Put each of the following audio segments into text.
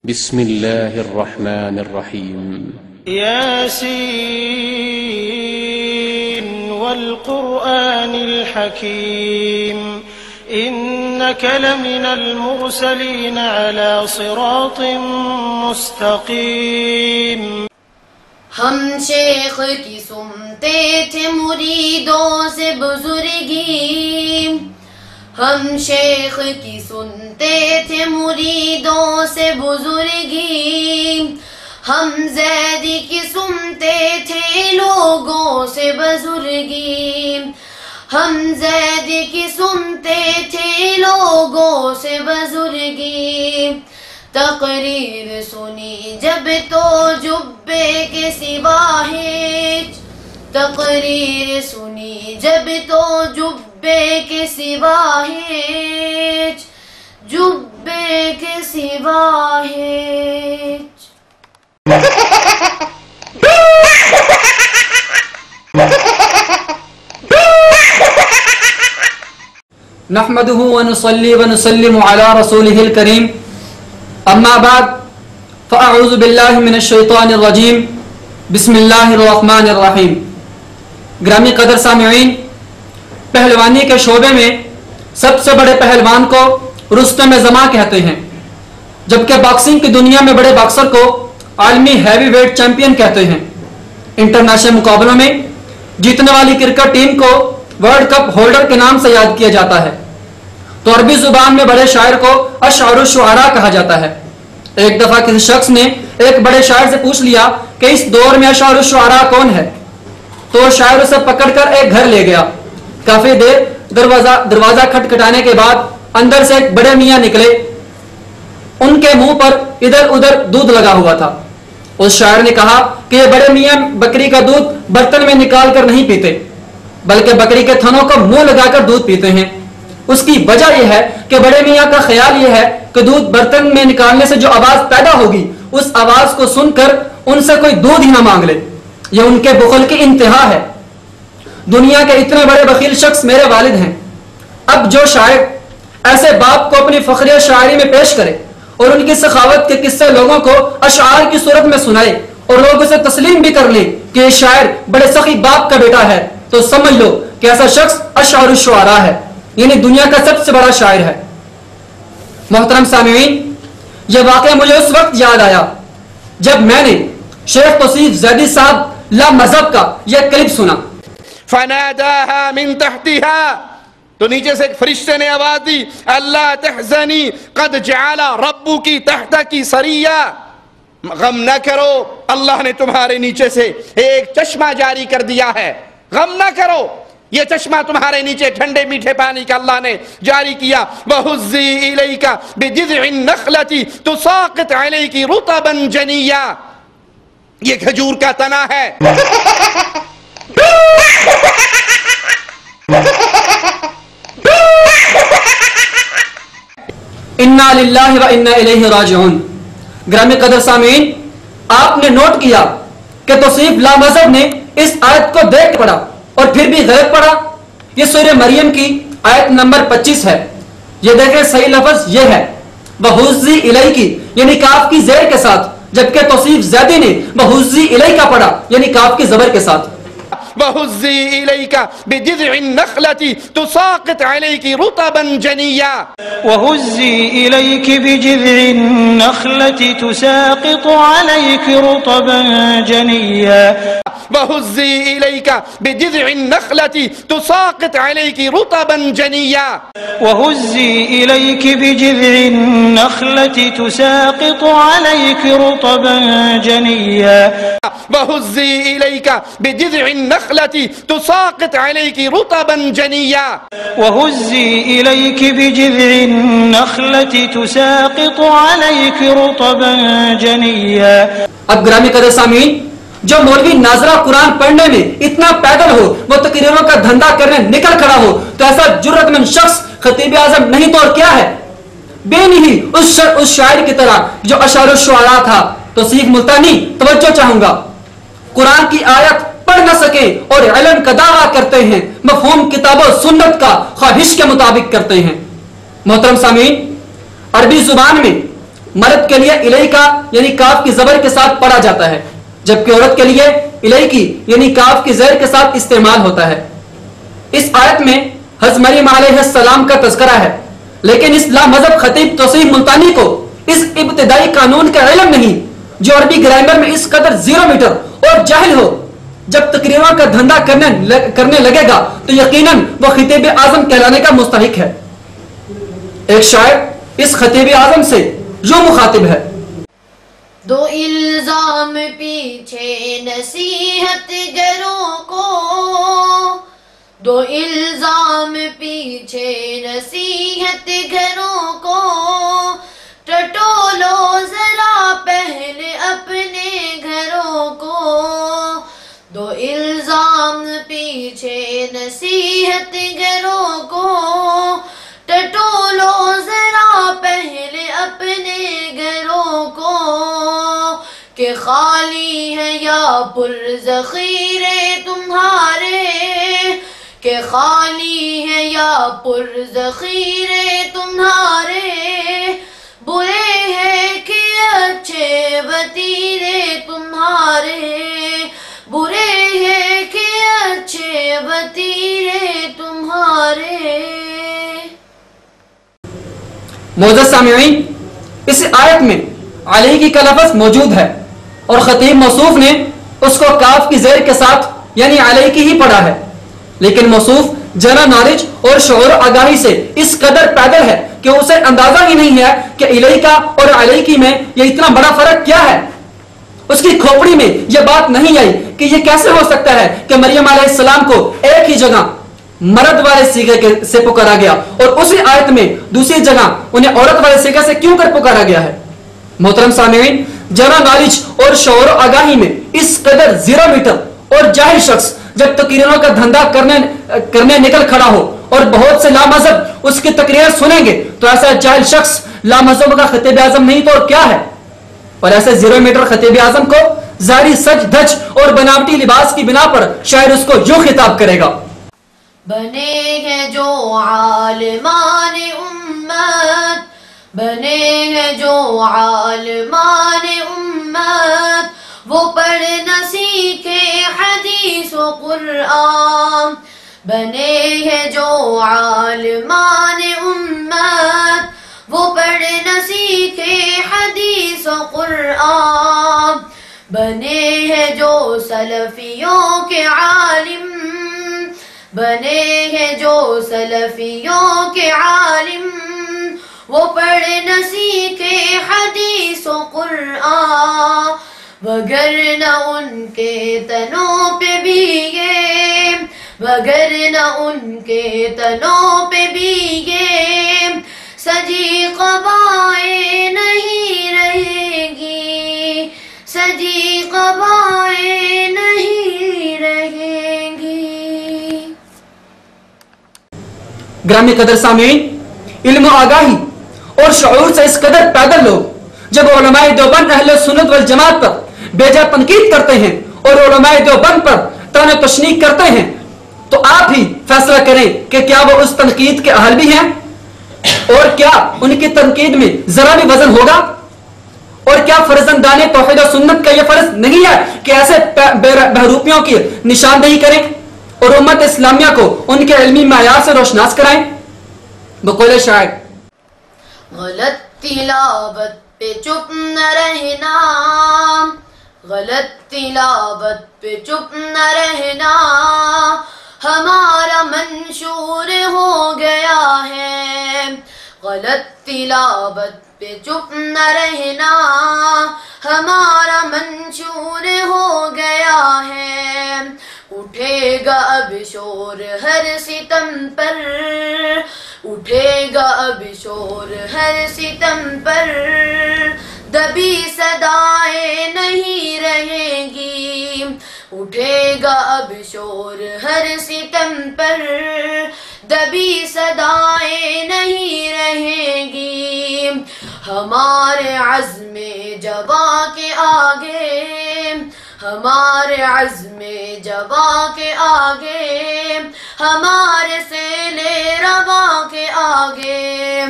بسم الله الرحمن الرحيم ياسين والقرآن الحكيم إنك لمن المرسلين على صراط مستقيم. ہم شیخ کی سنتے تھے مریدوں سے بزرگی، ہم شیخ کی سنتے تھے مریدوں سے بزرگی، ہم زیدی کی سنتے تھے لوگوں سے بزرگی، ہم زیدی کی سنتے تھے لوگوں سے بزرگی. تقریر سنی جب تو جبے کے سوا ہیچ، تقریر سنی جب تو جبے کے سوا ہیچ، جبے کے سوا ہیچ. نحمده ونصلي ونسلم على رسوله الكريم اما بعد فاعوذ بالله من الشیطان الرجیم بسم اللہ الرحمن الرحیم. گرامی قدر سامعین، پہلوانی کے شعبے میں سب سے بڑے پہلوان کو رستم زماں کہتے ہیں، جبکہ باکسنگ کی دنیا میں بڑے باکسر کو عالمی ہیوی ویٹ چیمپئن کہتے ہیں. انٹرنیشنل مقابلوں میں جیتنے والی کرکٹ ٹیم کو ورلڈ کپ ہولڈر کے نام سے یاد کیا جاتا ہے. تو عربی زبان میں بڑے شاعر کو اشعار الشعراء کہا جاتا ہے. ایک دفعہ کسی شخص نے ایک بڑے شاعر سے پوچھ لیا کہ اس دور میں اشعار الشعراء کون ہے، تو شاعر اسے پکڑ کر ایک گھر لے گیا. کافی دیر دروازہ کھٹکھٹانے کے بعد اندر سے ایک بڑے میاں نکلے. ان کے منہ پر ادھر ادھر دودھ لگا ہوا تھا. اس شاعر نے کہا کہ یہ بڑے میاں بکری کا دودھ برتن میں نکال کر نہیں پیتے، بلکہ بکری کے تھنوں کو منہ لگا کر دودھ پیتے ہیں. اس کی وجہ یہ ہے کہ بڑے میاں کا خیال یہ ہے کہ دودھ برتن میں نکالنے سے جو آواز پیدا ہوگی اس آواز کو سن کر ان سے کوئی دودھ ہی نہ مانگ لے. یہ ان کے بخل کی انتہا ہے. دنیا کے اتنے بڑے بخیل شخص میرے والد ہیں. اب جو شاعر ایسے باپ کو اپنی فخریہ شاعری میں پیش کرے اور ان کی سخاوت کے قصے لوگوں کو اشعار کی صورت میں سنائے اور لوگ اسے تسلیم بھی کر لیں کہ یہ شاعر بڑے سخی باپ کا بیٹا ہے، تو سمجھ لو کہ ایسا شخص اشعار الشعراء ہے، یعنی دنیا کا سب سے بڑا شاعر ہے. محترم سامعین، یہ واقعہ مجھے اس وقت یاد آیا جب میں نے شیخ توصیف زیدی صاحب لا مذہب کا یہ کلپ سنا. فناداها من تحتها، تو نیچے سے ایک فرشتے نے آواز دی، اللہ تحزنی قد جعل ربک تحتک سریا، غم نہ کرو، اللہ نے تمہارے نیچے سے ایک چشمہ جاری کر دیا ہے، غم نہ کرو، یہ چشمہ تمہارے نیچے ٹھنڈے میٹھے پانی کا اللہ نے جاری کیا. وَهُزِّي إِلَيْكَ بِجِذْعِ النَّخْلَةِ تُسَاقِطْ عَلَيْكِ رُطَبًا جَنِيًّا، یہ کھجور کا تنا ہے. انا للہ و انا الیہ راجعون. گرامی قدر سامعین، آپ نے نوٹ کیا کہ توصیف لا مذہب نے اس آیت کو دیکھ پڑھا اور پھر بھی غیر پڑھا. یہ سورہ مریم کی آیت نمبر 25 ہے. یہ دیکھیں صحیح لفظ یہ ہے وَهُزِّي إِلَيْكِ، یعنی کاف کی زیر کے ساتھ، جبکہ توصیف زیدی نے وَهُزِّي إِلَيْكَ پڑھا، یعنی کاف کی زبر کے ساتھ. وَهُزِّي إِلَيْكَ بِجِذْعِ النَّخْلَةِ تُسَاقِطْ عَلَيْكِ رُطَبًا جَنِيًّا، وهزي إليك بجذع النخلة تساقط عليك رطبا جنيا. وَهُزِّي إِلَيْكَ بِجِذْعِ النَّخْلَةِ تُسَاقِطْ عَلَيْكِ رُطَبًا جَنِيًّا. وهزي إليك بجذع النخلة تساقط عليك رطبا جنيا. وَهُزِّي إِلَيْكَ بِجِذْعِ النَّخْلَةِ تُسَاقِطْ عَلَيْكِ رُطَبًا جَنِيًّا. وهزي إليك بجذع النخلة تساقط عليك رطبا جنيا. اب گرامی قدر سامعین، جو مولوی ناظرہ قرآن پڑھنے میں اتنا پیدل ہو، وہ تقریروں کا دھندا کرنے نکل کھڑا ہو، تو ایسا جرت مند شخص خطیب اعظم نہیں تو اور کیا ہے؟ بے نہیں اس شاعر کی طرح جو اشعار الشعراء تھا. توصیف ملتانی، توجہ چاہوں گا. قرآن کی آیت پڑھ نہ سکے اور علم کا دعویٰ کرتے ہیں، مفہوم کتاب و سنت کا خواہش کے مطابق کرتے ہیں. محترم سامعین، عربی زبان میں مرد کے لیے الیکا یعنی کاف کی زبر کے ساتھ پڑھا جاتا ہے، جبکہ عورت کے لیے الیکی یعنی کاف کی زیر کے ساتھ استعمال ہوتا ہے۔ اس آیت میں حضرت مریم علیہ السلام کا تذکرہ ہے، لیکن اس لامذہب خطیب توسیع ملتانی کو اس ابتدائی قانون کا علم نہیں، جو عربی گرامر میں اس قدر 0 میٹر اور جاہل ہو۔ جب تقریروں کا دھندا کرنے لگے گا تو یقیناً وہ خطیب اعظم کہلانے کا مستحق ہے۔ ایک شاعر اس خطیب اعظم سے یوں مخاطب ہے: دو الزام پیچھے نصیحت گروں کو، دو الزام پیچھے نصیحت گھروں کو، ٹٹولو ذرا پہلے اپنے گھروں کو، دو الزام پیچھے نصیحت گھروں کو، ٹٹولو ذرا پہلے اپنے گھروں کو، کہ خالی ہے یا پر ذخیرے تمہارے، کہ خالی ہے یا پر ذخیرے تمہارے، برے ہیں کہ اچھے وتیرے تمہارے، برے ہیں کہ اچھے وتیرے تمہارے۔ معزز سامعین، اس آیت میں علیہ کا لفظ موجود ہے اور خطیب موصوف نے اس کو کاف کی زیر کے ساتھ یعنی علیہ کی ہی پڑھا ہے، لیکن موصوف جنا نالج اور شعور آگاہی سے اس قدر پیدل ہے کہ اسے اندازہ ہی نہیں ہے کہ الیکا اور علیکی میں یہ اتنا بڑا فرق کیا ہے۔ اس کی کھوپڑی میں یہ بات نہیں آئی کہ یہ کیسے ہو سکتا ہے کہ مریم علیہ السلام کو ایک ہی جگہ مرد والے صیغے سے پکارا گیا اور اسی آیت میں دوسری جگہ انہیں عورت والے صیغے سے کیوں کر پکارا گیا ہے۔ محترم سامعین، جنا نالج اور شعور آگاہی میں اس قدر 0 میٹر اور جاہل شخص جب تقریروں کا دھندا کرنے نکل کھڑا ہو اور بہت سے لامذہب اس کی تقریر سنیں گے تو ایسا جاہل شخص لامذہب کا خطیب اعظم نہیں تو کیا ہے؟ اور ایسے 0 میٹر خطیب اعظم کو ظاہری سج دھج اور بناوٹی لباس کی بنا پر شاعر اس کو یوں خطاب کرے گا: بنے ہیں جو عالمان امت، بنے ہیں جو عالمان امت، وہ پڑھ نہ سیکھے حدیث و قرآن، بنے ہیں جو عالمان امت، وہ پڑھ نہ سیکھے حدیث و قرآن، بنے ہیں جو سلفیوں کے عالم، بنے ہیں جو سلفیوں کے عالم، وہ پڑھ نہ سیکھے حدیث و قرآن، وگرنہ ان کے تنوں پہ بھی یہ، وگرنہ ان کے تنوں پہ بھی یہ سجی قبائیں نہیں رہیں گی، سجی قبائیں نہیں رہیں گی۔ گرامی قدر سامعین، علم و آگاہی اور شعور سے اس قدر پیدل لوگ جب علماء دیوبند اہل سنت والجماعت پر بیجا تنقید کرتے ہیں اور علماء دیوبند پر طعن و تشنیع کرتے ہیں تو آپ ہی فیصلہ کریں کہ کیا وہ اس تنقید کے اہل بھی ہیں، اور کیا ان کی تنقید میں ذرا بھی وزن ہوگا، اور کیا فرزندان توحید و سنت کا یہ فرض نہیں ہے کہ ایسے بہروپیوں کی نشاندہی کریں اور امت اسلامیہ کو ان کے علمی معیار سے روشناس کرائیں؟ بقول شاعر: غلط تلاوت پہ چپ نہ رہنا، غلط تلاوت پہ چپ نہ رہنا، ہمارا منشور ہو گیا ہے، غلط تلاوت پہ چپ نہ رہنا، ہمارا منشور ہو گیا ہے، اٹھے گا اب شور ہر ستم پر، اٹھے گا اب شور ہر ستم پر، دبی صدائیں نہیں رہیں گی، اٹھے گا اب شور ہر ستم پر، دبی صدائیں نہیں رہیں گی، ہمارے عزم جواں کے آگے، ہمارے عزم جواں کے آگے، ہمارے سیل رواں کے آگے،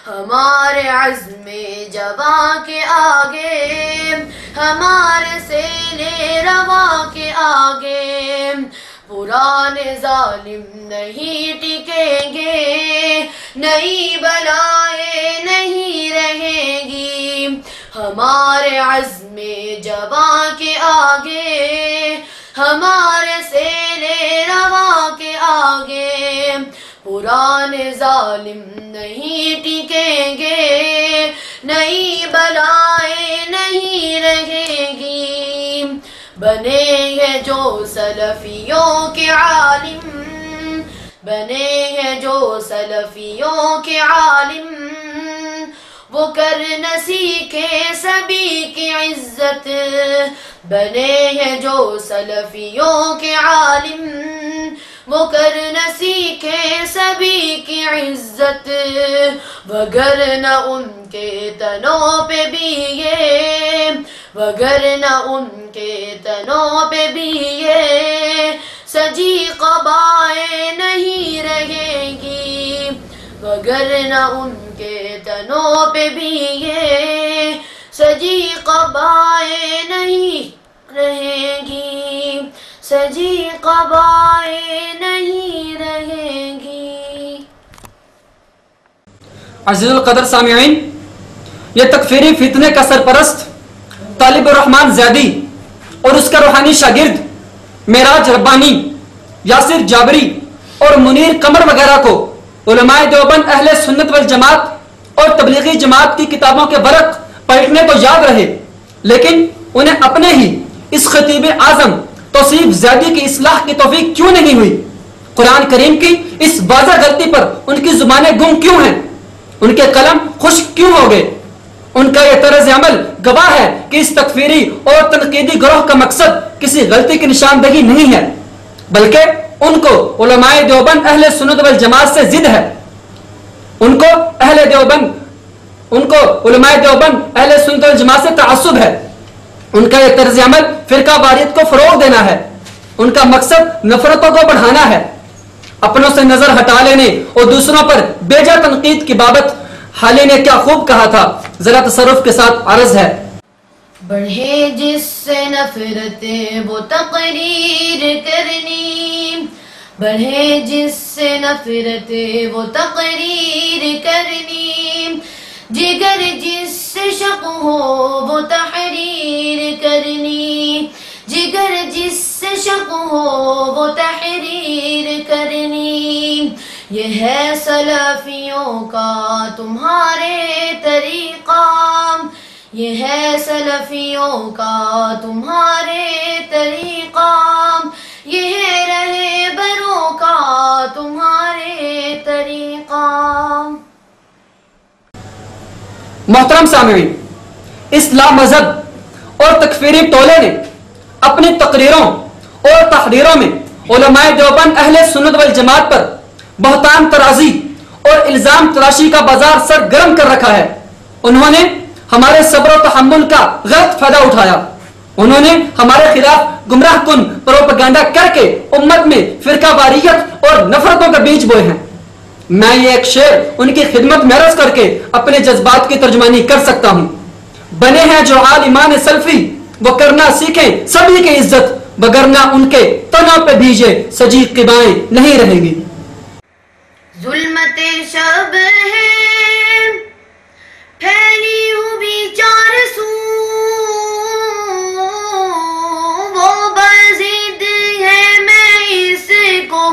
ہمارے عزم جواں کے آگے، ہمارے سیل رواں کے آگے پرانے ظالم نہیں ٹکیں گے، نئی بلائیں نہیں رہیں گی۔ ہمارے عزم جواں کے آگے، ہمارے سیل رواں کے آگے پرانے ظالم نہیں ٹکیں گے، نئی بلائیں نہیں رہیں گی۔ بنے ہیں جو سلفیوں کے عالم، بنے ہیں جو سلفیوں کے عالم، وہ کر نہ سیکھے سبھی کی عزت۔ بنے ہیں جو سلفیوں کے عالم، وہ کر نہ سیکھے سبھی کی عزت، وگرنہ ان کے تنوں پہ بھی یہ، وگرنہ ان کے تنوں پہ بھی یہ سجی قبائیں نہیں رہیں گی، وگرنہ ان کے تنوں پہ بھی یہ سجی قبائیں نہیں رہیں گی، سجی قبائیں نہیں رہیں گی۔ عزیز القدر سامعین، یہ تکفیری فتنے کا سرپرست طالب الرحمن زیدی اور اس کا روحانی شاگرد معراج ربانی، یاسر جابری اور منیر قمر وغیرہ کو علماء دیوبند اہل سنت والجماعت اور تبلیغی جماعت کی کتابوں کے ورق پلٹنے کو یاد رہے، لیکن انہیں اپنے ہی اس خطیب اعظم توصیف زیدی کی اصلاح کی توفیق کیوں نہیں ہوئی؟ قرآن کریم کی اس واضح غلطی پر ان کی زبانیں گم کیوں ہیں؟ ان کے قلم خشک کیوں ہو گئے؟ ان کا یہ طرز عمل گواہ ہے کہ اس تکفیری اور تنقیدی گروہ کا مقصد کسی غلطی کی نشاندہی نہیں ہے، بلکہ ان کو علماء دیوبند اہل سنت والجماعت سے ضد ہے۔ ان کو علماء دیوبند اہل سنت والجماعت سے تعصب ہے۔ ان کا یہ طرز عمل فرقہ واریت کو فروغ دینا ہے۔ ان کا مقصد نفرتوں کو بڑھانا ہے۔ اپنوں سے نظر ہٹا لینے اور دوسروں پر بیجا تنقید کی بابت حالی نے کیا خوب کہا تھا، ذرا تصرف کے ساتھ عرض ہے۔ بڑھے جس سے نفرت وہ تقریر کرنی، بڑھے جس سے نفرت وہ تقریر کرنی، جگر جس سے شک ہو وہ تحریر کرنی، جگر جس سے شک ہو وہ تحریر کرنی۔ یہ ہے سلفیوں کا تمہارے طریقہ، یہ ہے سلفیوں کا تمہارے طریقہ، یہ ہے رہبروں کا تمہارے طریقہ۔ محترم سامعین، اس لامذہب اور تکفیری ٹولے نے اپنی تقریروں اور تحریروں میں علماء دیوبند اہل سنت والجماعت پر بہتان ترازی اور الزام تراشی کا بازار سرگرم کر رکھا ہے۔ انہوں نے ہمارے صبر و تحمل کا غلط فائدہ اٹھایا، انہوں نے ہمارے خلاف گمراہ کن پروپیگنڈا کر کے امت میں فرقہ واریت اور نفرتوں کا بیج بوئے ہیں۔ میں یہ ایک شعر ان کی خدمت میں عرض کر کے اپنے جذبات کی ترجمانی کر سکتا ہوں۔ بنے ہیں جو عالمان سلفی، وہ کرنا سیکھیں سبھی کی عزت، وگرنہ ان کے تنوں پہ بھیجے سجی قبائیں نہیں رہیں گی۔ ظلمت شب ہے پھیلی ہوئی چار سو، وہ بزید ہے میں اس کو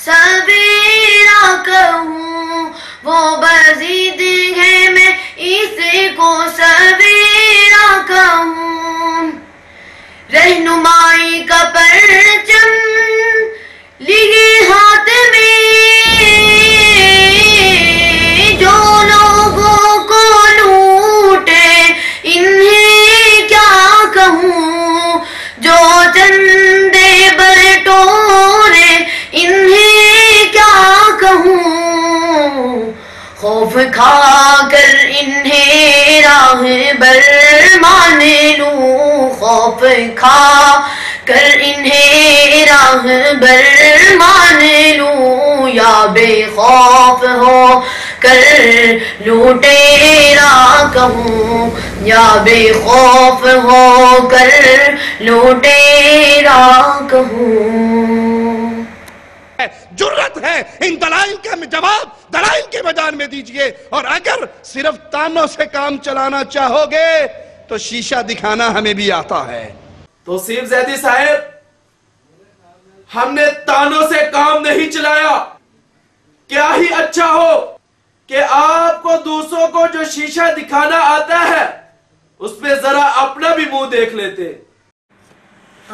سویرا کہوں، وہ بزید ہے میں اس کو سویرا کہوں۔ رہنمائی کا پرچم لیے ہاتھ میں، جو لوگوں کو لوٹے انہیں کیا کہوں، جو چندے بٹورے انہیں کیا کہوں۔ خوف کھا کر انہیں راہ بر مان لوں، خوف کھا کر انہیں راہ بر مان لوں، یا بے خوف ہو کر لوٹیرا کہوں یا بے خوف ہو کر لوٹیرا کہوں. جرت ہے ان دلائل کا جواب دلائل کے میدان میں دیجئے، اور اگر صرف تانوں سے کام چلانا چاہو گے تو شیشہ دکھانا ہمیں بھی آتا ہے. توصیف زیدی صاحب، ہم نے تانوں سے کام نہیں چلایا. کیا ہی اچھا ہو کہ آپ کو دوسروں کو جو شیشہ دکھانا آتا ہے اس پہ ذرا اپنا بھی منہ دیکھ لیتے.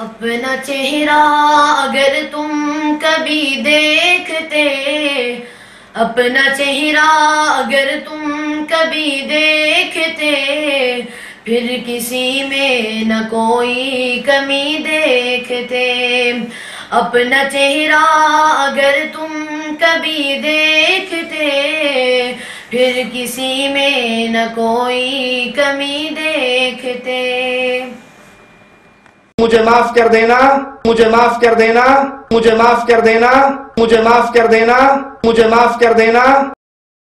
اپنا چہرہ اگر تم کبھی دیکھتے، اپنا چہرہ اگر تم کبھی دیکھتے، پھر کسی میں نہ کوئی کمی دیکھتے. اپنا چہرہ اگر تم کبھی دیکھتے، پھر کسی میں نہ کوئی کمی دیکھتے. مجھے معاف کر دینا، مجھے معاف کر دینا، مجھے معاف کر دینا، مجھے معاف کر دینا، مجھے معاف کر دینا.